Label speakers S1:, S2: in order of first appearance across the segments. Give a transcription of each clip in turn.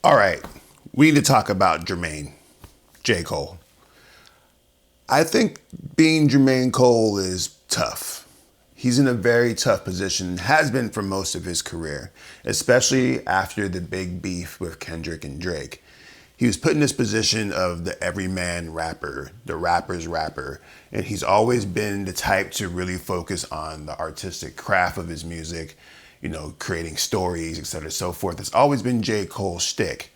S1: All right, we need to talk about Jermaine, J. Cole. I think being Jermaine Cole is tough. He's in a very tough position, has been for most of his career, especially after the big beef with Kendrick and Drake. He was put in this position of the everyman rapper, the rapper's rapper, and he's always been the type to really focus on the artistic craft of his music, creating stories, et cetera, so forth. It's always been J. Cole's shtick.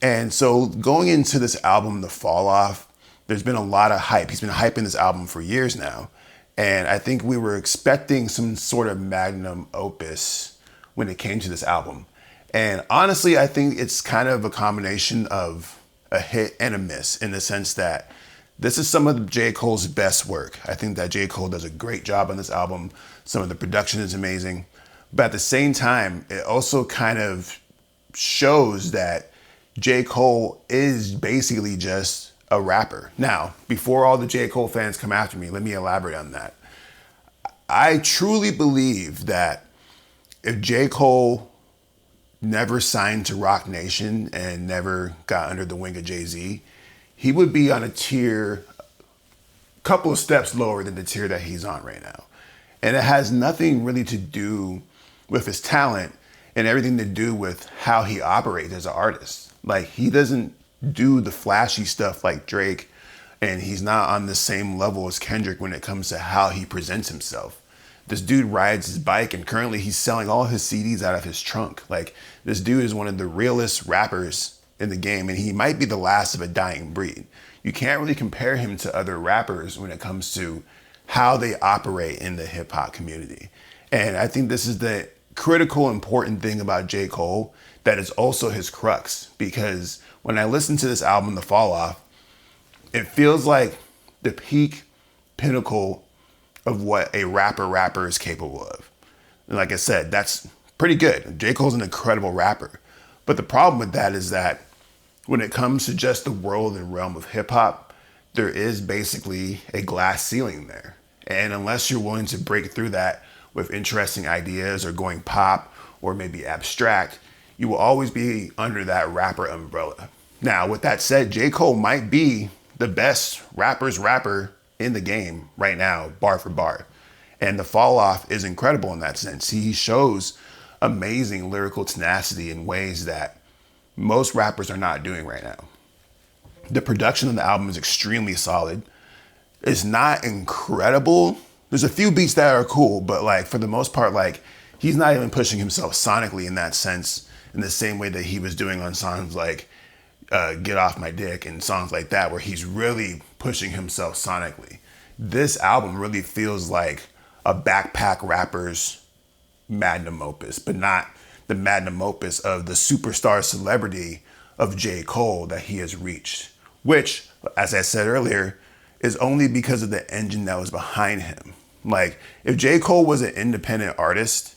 S1: And so going into this album, The Fall Off, there's been a lot of hype. He's been hyping this album for years now. And I think we were expecting some sort of magnum opus when it came to this album. And honestly, I think it's kind of a combination of a hit and a miss in the sense that this is some of J. Cole's best work. I think that J. Cole does a great job on this album. Some of the production is amazing. But at the same time, it also kind of shows that J. Cole is basically just a rapper. Now, before all the J. Cole fans come after me, let me elaborate on that. I truly believe that if J. Cole never signed to Roc Nation and never got under the wing of Jay-Z, he would be on a tier, couple of steps lower than the tier that he's on right now. And it has nothing really to do with his talent and everything to do with how he operates as an artist. Like, he doesn't do the flashy stuff like Drake, and he's not on the same level as Kendrick when it comes to how he presents himself. This dude rides his bike, and currently he's selling all his CDs out of his trunk. Like, this dude is one of the realest rappers in the game, and he might be the last of a dying breed. You can't really compare him to other rappers when it comes to how they operate in the hip hop community. And I think this is the critical, important thing about J. Cole that is also his crux, because when I listen to this album, The Fall Off, it feels like the peak pinnacle of what a rapper is capable of. And like I said, that's pretty good. J. Cole's an incredible rapper. But the problem with that is that when it comes to just the world and realm of hip hop, there is basically a glass ceiling there. And unless you're willing to break through that with interesting ideas or going pop or maybe abstract, you will always be under that rapper umbrella. Now, with that said, J. Cole might be the best rapper's rapper in the game right now, bar for bar. And The Fall Off is incredible in that sense. He shows amazing lyrical tenacity in ways that most rappers are not doing right now. The production of the album is extremely solid. It's not incredible. There's a few beats that are cool, but like for the most part, like he's not even pushing himself sonically in that sense, in the same way that he was doing on songs like Get Off My Dick and songs like that, where he's really pushing himself sonically. This album really feels like a backpack rapper's magnum opus, but not the magnum opus of the superstar celebrity of J. Cole that he has reached, which, as I said earlier, is only because of the engine that was behind him. Like, if J. Cole was an independent artist,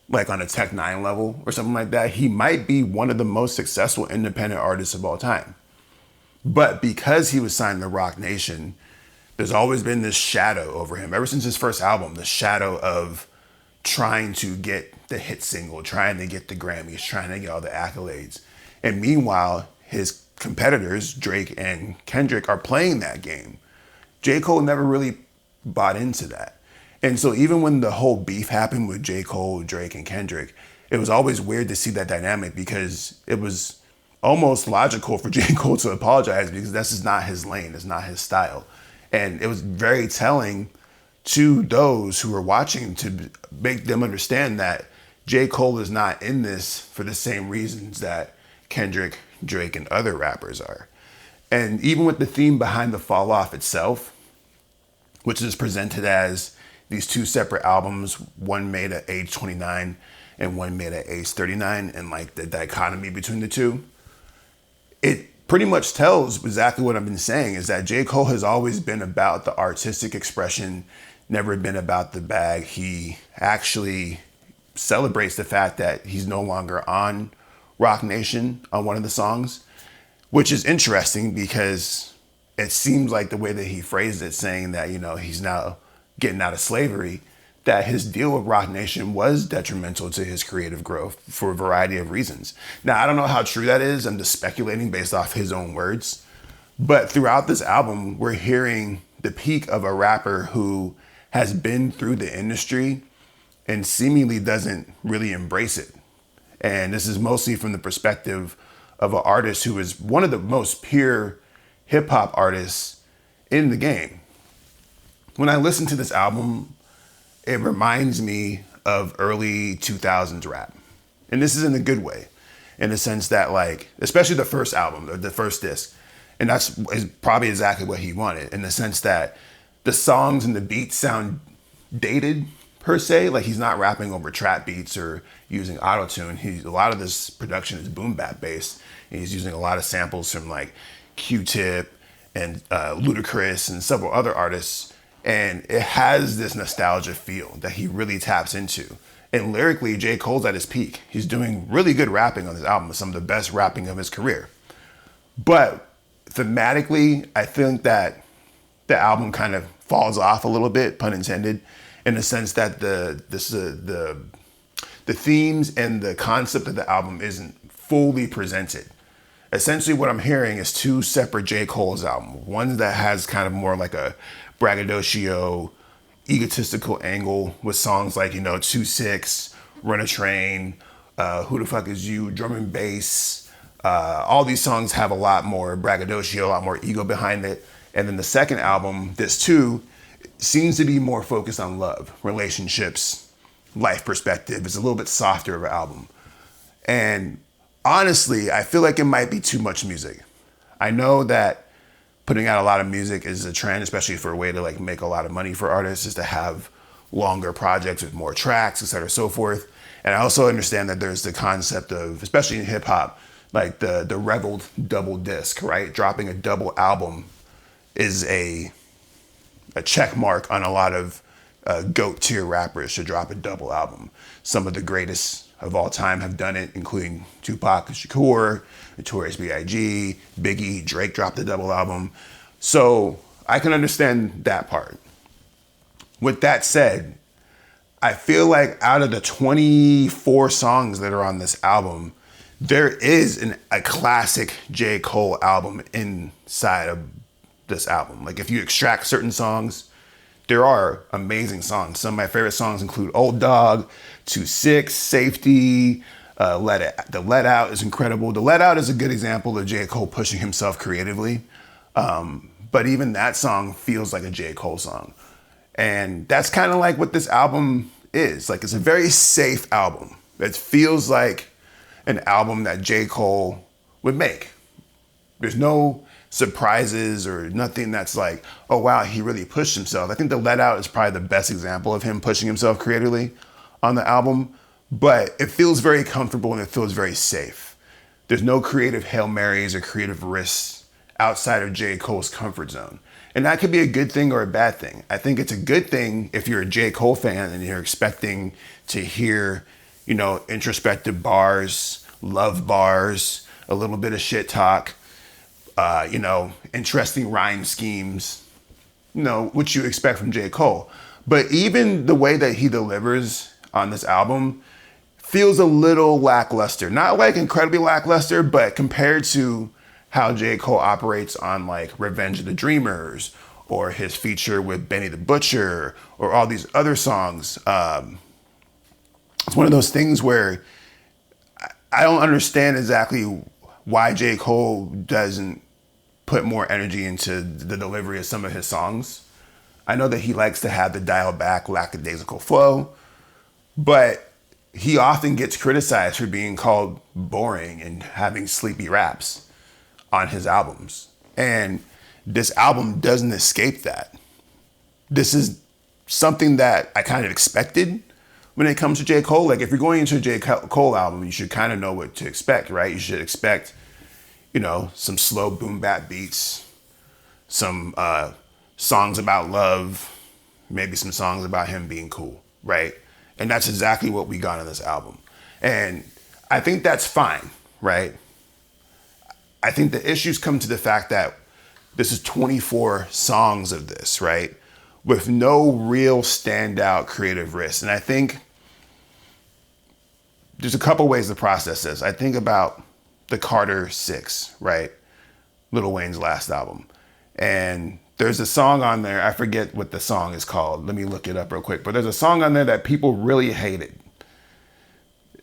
S1: like on a Tech 9 level or something like that, he might be one of the most successful independent artists of all time. But because he was signed to Roc Nation, there's always been this shadow over him. Ever since his first album, the shadow of trying to get the hit single, trying to get the Grammys, trying to get all the accolades. And meanwhile, his competitors, Drake and Kendrick, are playing that game. J. Cole never really bought into that. And so even when the whole beef happened with J. Cole, Drake, and Kendrick, it was always weird to see that dynamic, because it was almost logical for J. Cole to apologize, because this is not his lane, it's not his style. And it was very telling to those who were watching to make them understand that J. Cole is not in this for the same reasons that Kendrick, Drake, and other rappers are. And even with the theme behind The Fall Off itself, which is presented as these two separate albums, one made at age 29 and one made at age 39, and like the dichotomy between the two, it pretty much tells exactly what I've been saying, is that J. Cole has always been about the artistic expression, never been about the bag. He actually celebrates the fact that he's no longer on Roc Nation on one of the songs, which is interesting because it seems like the way that he phrased it, saying that, he's now getting out of slavery, that his deal with Roc Nation was detrimental to his creative growth for a variety of reasons. Now, I don't know how true that is. I'm just speculating based off his own words. But throughout this album, we're hearing the peak of a rapper who has been through the industry and seemingly doesn't really embrace it. And this is mostly from the perspective of an artist who is one of the most pure hip hop artists in the game. When I listen to this album, it reminds me of early 2000s rap. And this is in a good way, in the sense that, like, especially the first album, the first disc, and that's is probably exactly what he wanted, in the sense that the songs and the beats sound dated per se. Like, he's not rapping over trap beats or using auto-tune. A lot of this production is boom bap based, and he's using a lot of samples from like Q-Tip and Ludacris and several other artists. And it has this nostalgia feel that he really taps into. And lyrically, J. Cole's at his peak. He's doing really good rapping on this album, some of the best rapping of his career. But thematically, I think that the album kind of falls off a little bit, pun intended, in the sense that the themes and the concept of the album isn't fully presented. Essentially, what I'm hearing is two separate J. Cole's album. One that has kind of more like a braggadocio, egotistical angle with songs like, 2-6, Run a Train, Who the Fuck Is You, Drum and Bass. All these songs have a lot more braggadocio, a lot more ego behind it. And then the second album, this too, seems to be more focused on love, relationships, life perspective. It's a little bit softer of an album. And honestly, I feel like it might be too much music. I know that putting out a lot of music is a trend, especially for a way to like make a lot of money for artists, is to have longer projects with more tracks, et cetera, so forth. And I also understand that there's the concept of, especially in hip hop, like the reveled double disc, right? Dropping a double album is a check mark on a lot of GOAT tier rappers to drop a double album. Some of the greatest of all time have done it, including Tupac Shakur, Notorious B.I.G., Biggie, Drake dropped a double album. So I can understand that part. With that said, I feel like out of the 24 songs that are on this album, there is a classic J. Cole album inside of this album. Like, if you extract certain songs, there are amazing songs. Some of my favorite songs include Old Dog, 2-6, Safety, The Let Out is incredible. The Let Out is a good example of J. Cole pushing himself creatively. But even that song feels like a J. Cole song. And that's kind of like what this album is. Like, it's a very safe album. It feels like an album that J. Cole would make. There's no surprises or nothing that's like, oh wow, he really pushed himself. I think The Let Out is probably the best example of him pushing himself creatively on the album, but it feels very comfortable and it feels very safe. There's no creative Hail Marys or creative risks outside of J. Cole's comfort zone. And that could be a good thing or a bad thing. I think it's a good thing if you're a J. Cole fan and you're expecting to hear, introspective bars, love bars, a little bit of shit talk, interesting rhyme schemes, what you expect from J. Cole. But even the way that he delivers on this album feels a little lackluster. Not like incredibly lackluster, but compared to how J. Cole operates on like Revenge of the Dreamers or his feature with Benny the Butcher or all these other songs, it's one of those things where I don't understand exactly why J. Cole doesn't put more energy into the delivery of some of his songs. I know that he likes to have the dial back, lackadaisical flow, but he often gets criticized for being called boring and having sleepy raps on his albums. And this album doesn't escape that. This is something that I kind of expected when it comes to J. Cole. Like, if you're going into a J. Cole album, you should kind of know what to expect, right? You should expect, some slow boom bap beats, some songs about love, maybe some songs about him being cool, right? And that's exactly what we got on this album. And I think that's fine, right? I think the issues come to the fact that this is 24 songs of this, right? with no real standout creative risk. And I think there's a couple ways to process this. I think about the Carter 6, right? Lil Wayne's last album. And there's a song on there, I forget what the song is called. Let me look it up real quick. But there's a song on there that people really hated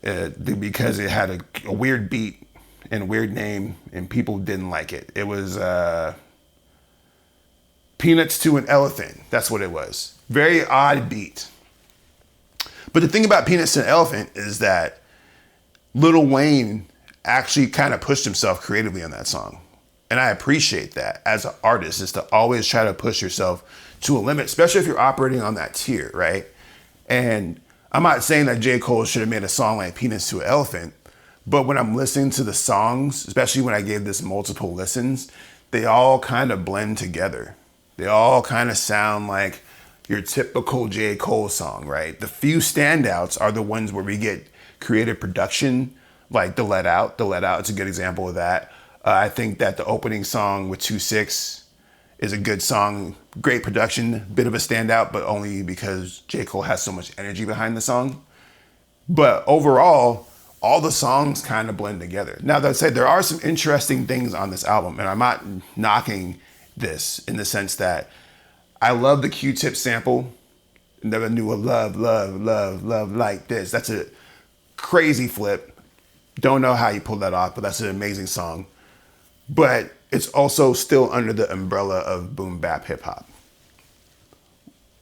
S1: because it had a weird beat and a weird name, and people didn't like it. It was Peanuts to an Elephant. That's what it was. Very odd beat. But the thing about Peanuts to an Elephant is that Lil Wayne actually kind of pushed himself creatively on that song. And I appreciate that as an artist, is to always try to push yourself to a limit, especially if you're operating on that tier, right? And I'm not saying that J. Cole should have made a song like Peanuts to an Elephant, but when I'm listening to the songs, especially when I gave this multiple listens, they all kind of blend together. They all kind of sound like your typical J. Cole song, right? The few standouts are the ones where we get creative production, like The Let Out. The Let Out is a good example of that. I think that the opening song with 2-6 is a good song, great production, bit of a standout, but only because J. Cole has so much energy behind the song. But overall, all the songs kind of blend together. Now, that said, there are some interesting things on this album, and I'm not knocking this in the sense that I love the Q-Tip sample. Never knew a love like this. That's a crazy flip. Don't know how you pulled that off, but that's an amazing song. But it's also still under the umbrella of boom bap hip hop.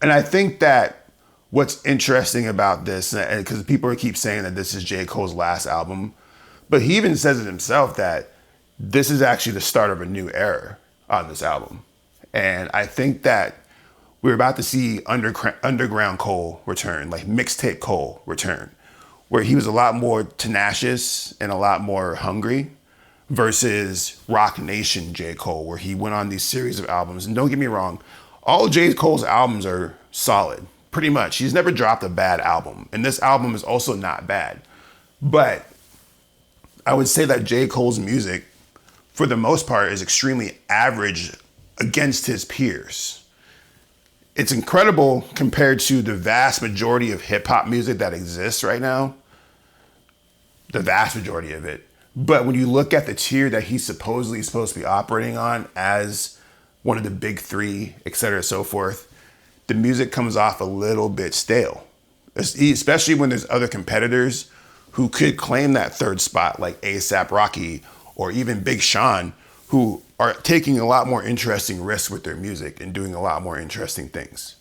S1: And I think that what's interesting about this, because people keep saying that this is J. Cole's last album, but he even says it himself that this is actually the start of a new era on this album. And I think that we're about to see underground Cole return, like mixtape Cole return, where he was a lot more tenacious and a lot more hungry, versus Rock Nation J. Cole, where he went on these series of albums. And don't get me wrong, all J. Cole's albums are solid, pretty much. He's never dropped a bad album. And this album is also not bad. But I would say that J. Cole's music, for the most part, is extremely average against his peers. It's incredible compared to the vast majority of hip hop music that exists right now. The vast majority of it. But when you look at the tier that he's supposedly supposed to be operating on as one of the big three, et cetera, so forth, the music comes off a little bit stale, especially when there's other competitors who could claim that third spot, like A$AP Rocky or even Big Sean, who are taking a lot more interesting risks with their music and doing a lot more interesting ththings.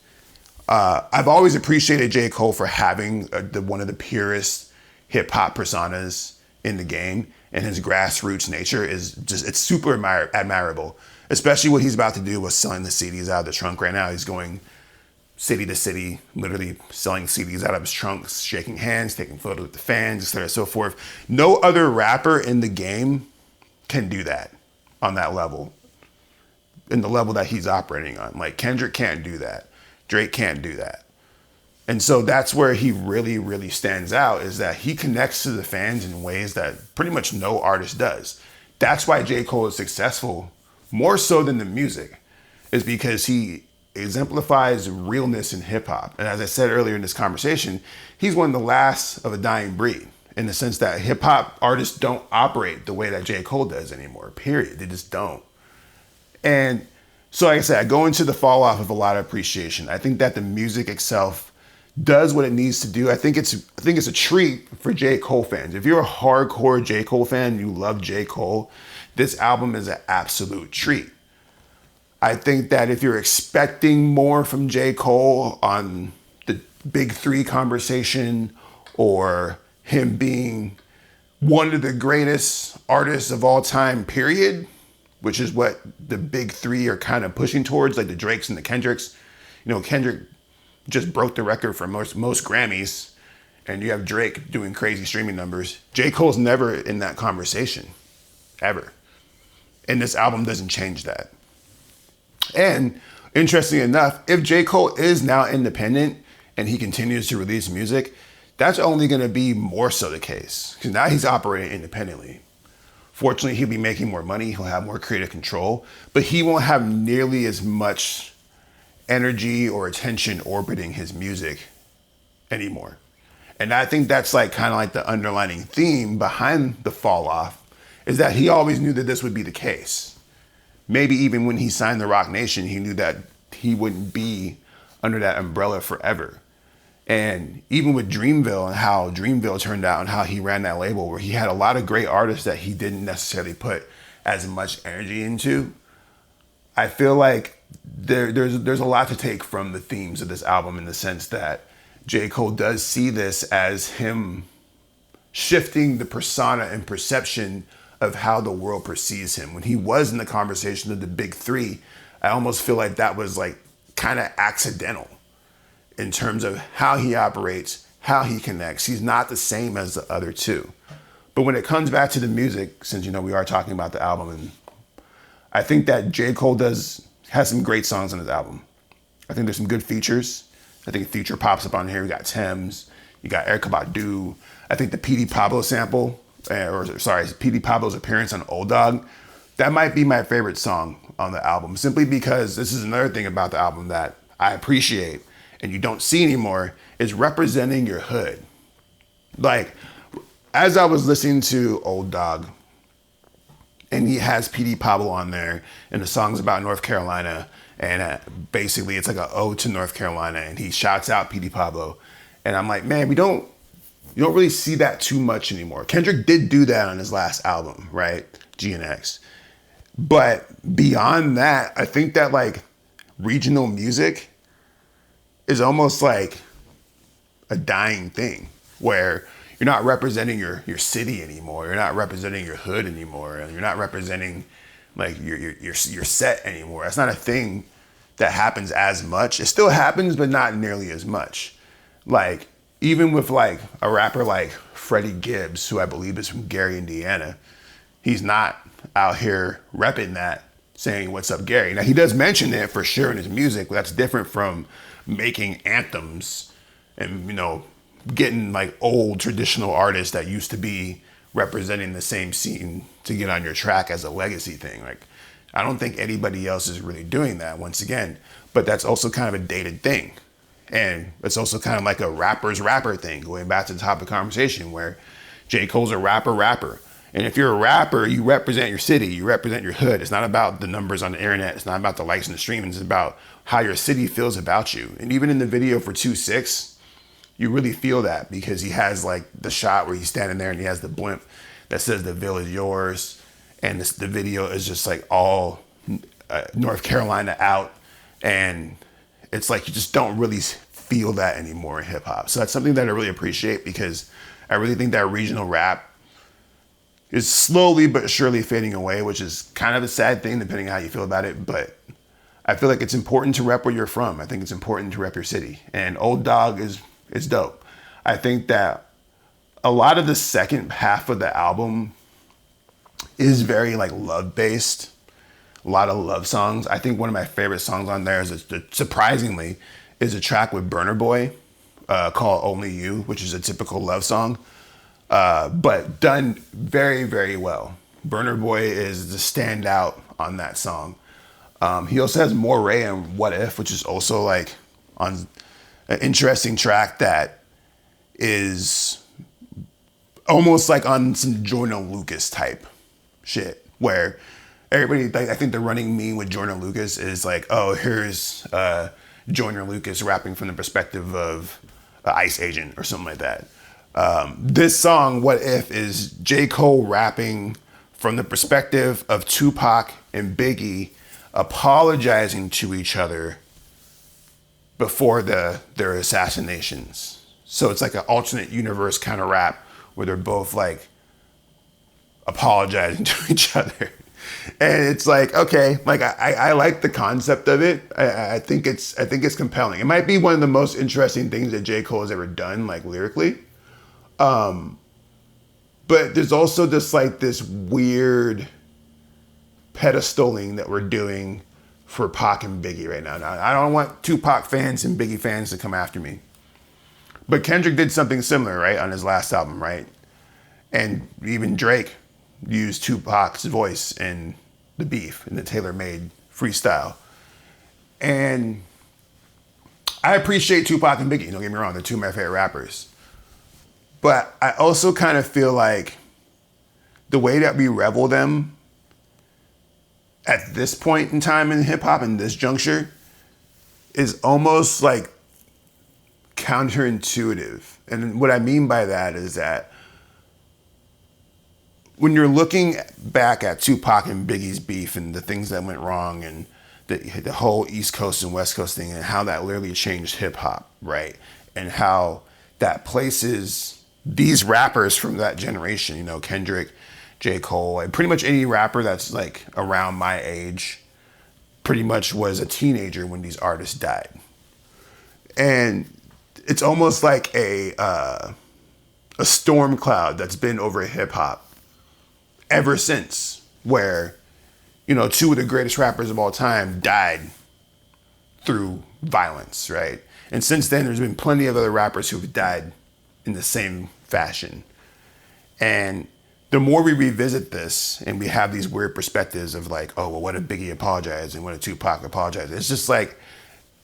S1: I've always appreciated J. Cole for having one of the purest hip hop personas in the game. And his grassroots nature is just, it's super admirable, especially what he's about to do with selling the CDs out of the trunk right now. He's going city to city, literally selling CDs out of his trunk, shaking hands, taking photos with the fans, et cetera, so forth. No other rapper in the game can do that on that level, in the level that he's operating on. Like Kendrick can't do that. Drake can't do that. And so that's where he really, really stands out, is that he connects to the fans in ways that pretty much no artist does. That's why J. Cole is successful, more so than the music, is because he exemplifies realness in hip hop. And as I said earlier in this conversation, he's one of the last of a dying breed, in the sense that hip hop artists don't operate the way that J. Cole does anymore, period. They just don't. And so like I said, I go into the fall off of a lot of appreciation. I think that the music itself does what it needs to do. I think it's a treat for J. Cole fans. If you're a hardcore J. Cole fan and you love J. Cole, this album is an absolute treat. I think that if you're expecting more from J. Cole on the big three conversation, or him being one of the greatest artists of all time, period, which is what the big three are kind of pushing towards, like the Drakes and the Kendricks. You know, Kendrick just broke the record for most Grammys, and you have Drake doing crazy streaming numbers. J. Cole's never in that conversation, ever. And this album doesn't change that. And interestingly enough, if J. Cole is now independent and he continues to release music, that's only going to be more so the case, because now he's operating independently. Fortunately, he'll be making more money. He'll have more creative control, but he won't have nearly as much energy or attention orbiting his music anymore. And I think that's like kind of like the underlining theme behind the fall off, is that he always knew that this would be the case. Maybe even when he signed the Roc Nation, he knew that he wouldn't be under that umbrella forever. And even with Dreamville and how Dreamville turned out and how he ran that label, where he had a lot of great artists that he didn't necessarily put as much energy into, I feel like there's a lot to take from the themes of this album, in the sense that J. Cole does see this as him shifting the persona and perception of how the world perceives him. When he was in the conversation of the big three, I almost feel like that was like kind of accidental in terms of how he operates, how he connects. He's not the same as the other two. But when it comes back to the music, since, you know, we are talking about the album, and I think that J. Cole has some great songs on his album. I think there's some good features. I think a feature pops up on here. We got Thames, you got Erykah Badu. I think the P.D. Pablo sample, P.D. Pablo's appearance on Old Dog, that might be my favorite song on the album, simply because this is another thing about the album that I appreciate and you don't see anymore, is representing your hood. Like, as I was listening to Old Dog, and he has P.D. Pablo on there, and the song's about North Carolina, and basically it's like an ode to North Carolina, and he shouts out P.D. Pablo, and I'm like, man, you don't really see that too much anymore. Kendrick did do that on his last album, right? GNX. But beyond that, I think that like regional music is almost like a dying thing, where you're not representing your city anymore. You're not representing your hood anymore. And you're not representing like your set anymore. That's not a thing that happens as much. It still happens, but not nearly as much. Like, even with like a rapper like Freddie Gibbs, who I believe is from Gary, Indiana, he's not out here repping that, saying, "What's up, Gary?" Now, he does mention it for sure in his music, but that's different from making anthems and, you know, getting like old traditional artists that used to be representing the same scene to get on your track as a legacy thing. Like, I don't think anybody else is really doing that, once again, but that's also kind of a dated thing. And it's also kind of like a rapper's rapper thing, going back to the top of the conversation, where J. Cole's a rapper. And if you're a rapper, you represent your city, you represent your hood. It's not about the numbers on the internet. It's not about the likes and the streaming. It's about how your city feels about you. And even in the video for 2-6, you really feel that, because he has like the shot where he's standing there and he has the blimp that says "The Ville is yours." And the video is just like all North Carolina out. And it's like you just don't really feel that anymore in hip hop. So that's something that I really appreciate, because I really think that regional rap is slowly but surely fading away, which is kind of a sad thing depending on how you feel about it. But I feel like it's important to rep where you're from. I think it's important to rep your city. And Old Dog is dope. I think that a lot of the second half of the album is very like love based. A lot of love songs. I think one of my favorite songs on there surprisingly is a track with Burna Boy called "Only You," which is a typical love song, but done very, very well. Burna Boy is the standout on that song. He also has Moray and "What If," which is also like on an interesting track that is almost like on some Joyner Lucas type shit, where everybody, like, I think the running meme with Joyner Lucas is like, oh, here's Joyner Lucas rapping from the perspective of an ICE agent or something like that. This song, "What If," is J. Cole rapping from the perspective of Tupac and Biggie apologizing to each other before their assassinations. So it's like an alternate universe kind of rap where they're both like apologizing to each other. And it's like, okay, like I like the concept of it. I think it's compelling. It might be one of the most interesting things that J. Cole has ever done, like lyrically. But there's also just like this weird pedestaling that we're doing for Pac and Biggie right now. Now, I don't want Tupac fans and Biggie fans to come after me, but Kendrick did something similar, right, on his last album, right? And even Drake used Tupac's voice in the beef, in the tailor-made freestyle. And I appreciate Tupac and Biggie, don't get me wrong, they're two of my favorite rappers. But I also kind of feel like the way that we revel them at this point in time in hip hop in this juncture is almost like counterintuitive. And what I mean by that is that when you're looking back at Tupac and Biggie's beef and the things that went wrong and the whole East Coast and West Coast thing and how that literally changed hip hop, right? And how that places these rappers from that generation, you know, Kendrick, J. Cole, like pretty much any rapper that's like around my age pretty much was a teenager when these artists died. And it's almost like a storm cloud that's been over hip hop ever since, where, you know, two of the greatest rappers of all time died through violence, right? And since then, there's been plenty of other rappers who've died in the same fashion. And the more we revisit this and we have these weird perspectives of like, oh, well, what did Biggie apologize and what did Tupac apologize? It's just like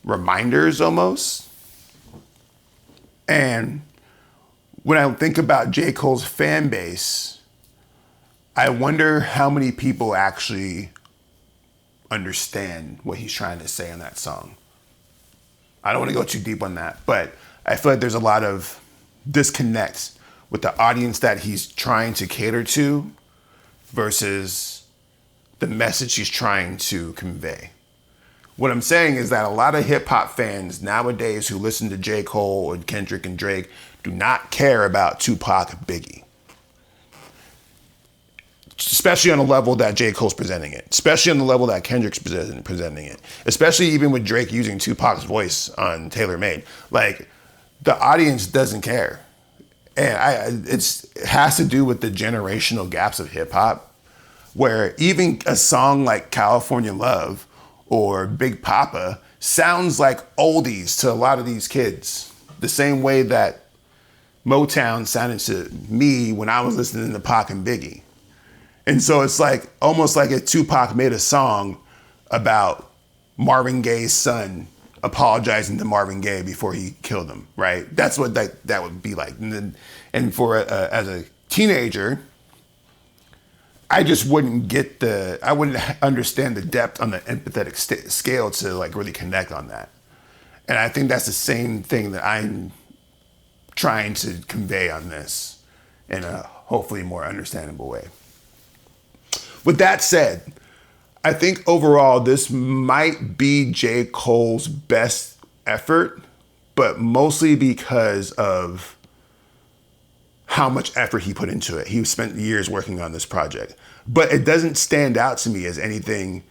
S1: reminders almost. And when I think about J. Cole's fan base, I wonder how many people actually understand what he's trying to say in that song. I don't want to go too deep on that, but I feel like there's a lot of disconnect with the audience that he's trying to cater to versus the message he's trying to convey. What I'm saying is that a lot of hip hop fans nowadays who listen to J. Cole and Kendrick and Drake do not care about Tupac and Biggie. Especially on the level that J. Cole's presenting it. Especially on the level that Kendrick's presenting it. Especially even with Drake using Tupac's voice on Tailor Made. Like, the audience doesn't care. And it has to do with the generational gaps of hip hop, where even a song like California Love or Big Papa sounds like oldies to a lot of these kids. The same way that Motown sounded to me when I was listening to Pac and Biggie. And so it's like almost like if Tupac made a song about Marvin Gaye's son apologizing to Marvin Gaye before he killed him, right? That's what that would be like. And for as a teenager, I just wouldn't I wouldn't understand the depth on the empathetic scale to like really connect on that. And I think that's the same thing that I'm trying to convey on this in a hopefully more understandable way. With that said, I think overall this might be J. Cole's best effort, but mostly because of how much effort he put into it. He spent years working on this project, but it doesn't stand out to me as anything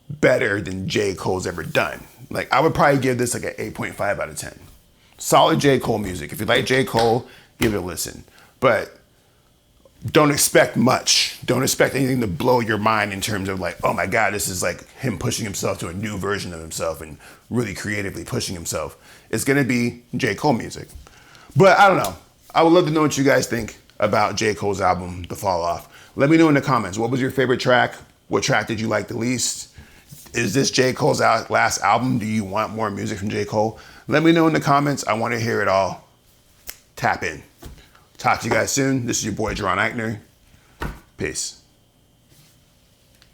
S1: better than J. Cole's ever done. Like, I would probably give this like an 8.5 out of 10. Solid J. Cole music. If you like J. Cole, give it a listen. But don't expect much. Don't expect anything to blow your mind in terms of like, oh my God, this is like him pushing himself to a new version of himself and really creatively pushing himself. It's going to be J. Cole music. But I don't know. I would love to know what you guys think about J. Cole's album, The Fall Off. Let me know in the comments. What was your favorite track? What track did you like the least? Is this J. Cole's last album? Do you want more music from J. Cole? Let me know in the comments. I want to hear it all. Tap in. Talk to you guys soon. This is your boy, Jaron Ikner. Peace.